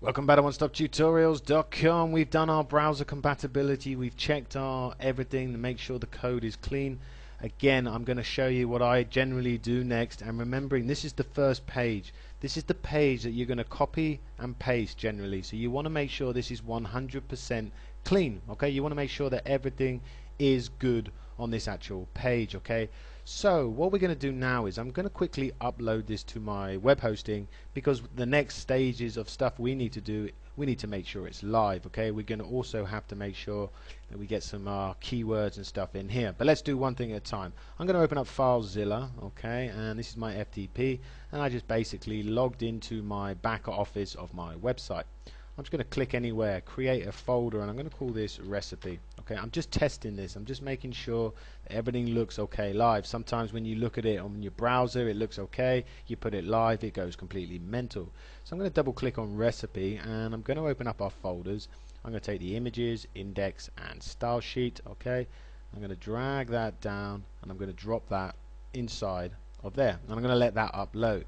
Welcome back to OneStopTutorials.com. We've done our browser compatibility. We've checked our everything to make sure the code is clean. Again, I'm going to show you what I generally do next. And remembering, this is the first page. This is the page that you're going to copy and paste generally. So you want to make sure this is 100% clean. Okay, you want to make sure that everything is good on this actual page. Okay, so what we're going to do now is I'm going to quickly upload this to my web hosting, because the next stages of stuff we need to do, we need to make sure it's live. Okay, we're going to also have to make sure that we get some keywords and stuff in here, but let's do one thing at a time. I'm going to open up FileZilla, okay, and this is my FTP, and I just basically logged into my back office of my website. I'm just going to click anywhere, create a folder, and I'm going to call this recipe. Okay, I'm just testing this. I'm just making sure that everything looks okay live. Sometimes when you look at it on your browser, it looks okay. You put it live, it goes completely mental. So I'm going to double click on recipe, and I'm going to open up our folders. I'm going to take the images, index, and style sheet. Okay, I'm going to drag that down, and I'm going to drop that inside of there, and I'm going to let that upload.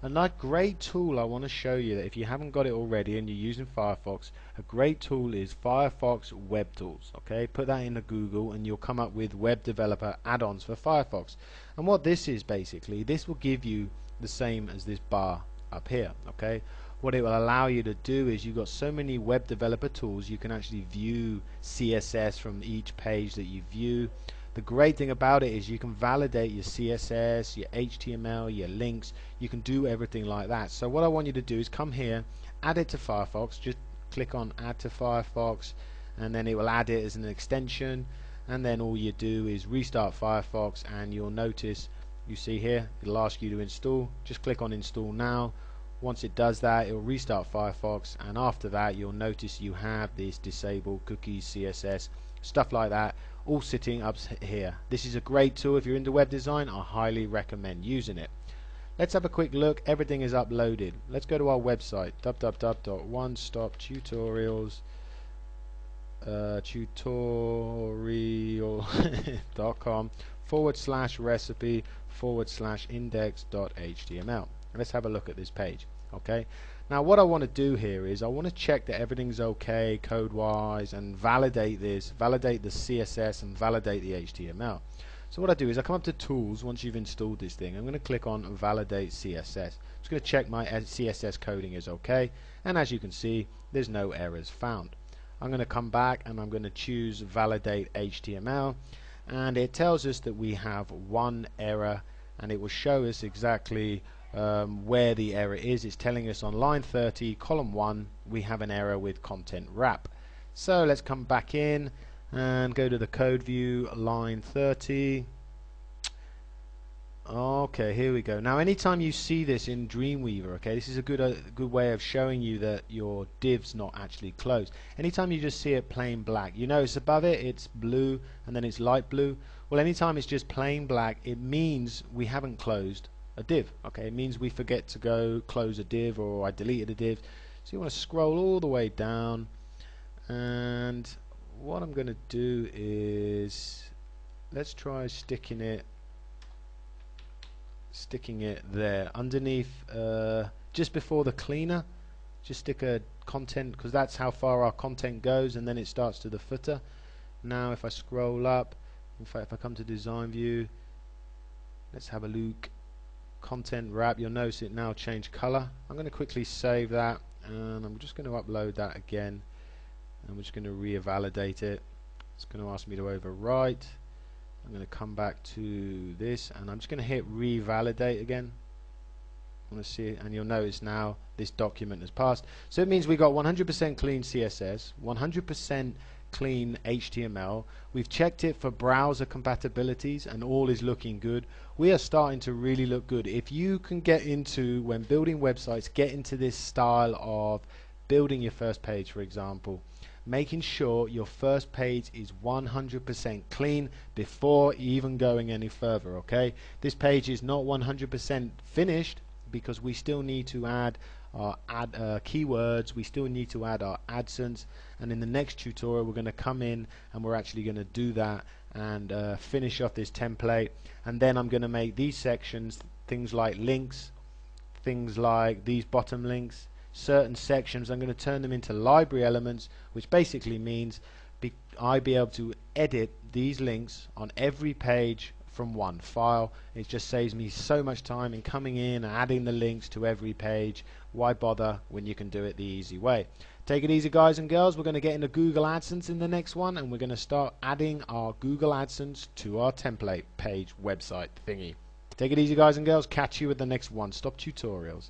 Another great tool I want to show you, that if you haven't got it already and you're using Firefox, a great tool is Firefox Web Tools. Okay, put that into Google and you'll come up with web developer add-ons for Firefox. And what this is basically, this will give you the same as this bar up here. Okay, what it will allow you to do is, you've got so many web developer tools, you can actually view CSS from each page that you view. The great thing about it is you can validate your CSS, your HTML, your links. You can do everything like that. So what I want you to do is come here, add it to Firefox. Just click on add to Firefox, and then it will add it as an extension. And then all you do is restart Firefox, and you'll notice, you see here, it'll ask you to install. Just click on install now. Once it does that, it will restart Firefox, and after that you'll notice you have this disable cookies, CSS, stuff like that, all sitting up here. This is a great tool. If you're into web design, I highly recommend using it. Let's have a quick look. Everything is uploaded. Let's go to our website, www.onestoptutorials.com/recipe/index.html. Let's have a look at this page. Okay, now what I want to do here is I want to check that everything's okay code wise, and validate this, validate the CSS, and validate the HTML. So what I do is I come up to tools. Once you've installed this thing, I'm going to click on validate CSS. I'm just going to check my CSS coding is okay, and as you can see, there's no errors found. I'm going to come back and I'm going to choose validate HTML, and it tells us that we have one error, and it will show us exactly where the error is. It's telling us on line 30, column 1, we have an error with content wrap. So let's come back in and go to the code view, line 30. Okay, here we go. Now anytime you see this in Dreamweaver, okay, this is a good way of showing you that your div's not actually closed. Anytime you just see it plain black, you notice above it it's blue and then it's light blue. Well, anytime it's just plain black, it means we haven't closed a div. Okay, it means we forget to go close a div, or I deleted a div. So you want to scroll all the way down, and what I'm going to do is, let's try sticking it there underneath, just before the cleaner. Just stick a content, because that's how far our content goes, and then it starts to the footer. Now if I scroll up, in fact if I come to design view, let's have a look. Content wrap, you'll notice it now changed color. I'm going to quickly save that, and I'm just going to upload that again, and we're just going to revalidate it. It's going to ask me to overwrite. I'm going to come back to this, and I'm just going to hit revalidate again. I want to see it, and you'll notice now this document has passed. So it means we got 100% clean CSS, 100% clean HTML. We've checked it for browser compatibilities, and all is looking good. We are starting to really look good. If you can get into, when building websites, get into this style of building your first page, for example, making sure your first page is 100% clean before even going any further. Okay, this page is not 100% finished, because we still need to add our keywords, we still need to add our AdSense, and in the next tutorial we're going to come in and we're actually going to do that and finish off this template. And then I'm going to make these sections, things like links, things like these bottom links, certain sections, I'm going to turn them into library elements, which basically means I be able to edit these links on every page from one file. It just saves me so much time in coming in and adding the links to every page. Why bother when you can do it the easy way? Take it easy, guys and girls. We're going to get into Google AdSense in the next one, and we're going to start adding our Google AdSense to our template page website thingy. Take it easy, guys and girls. Catch you with the next one-stop tutorials.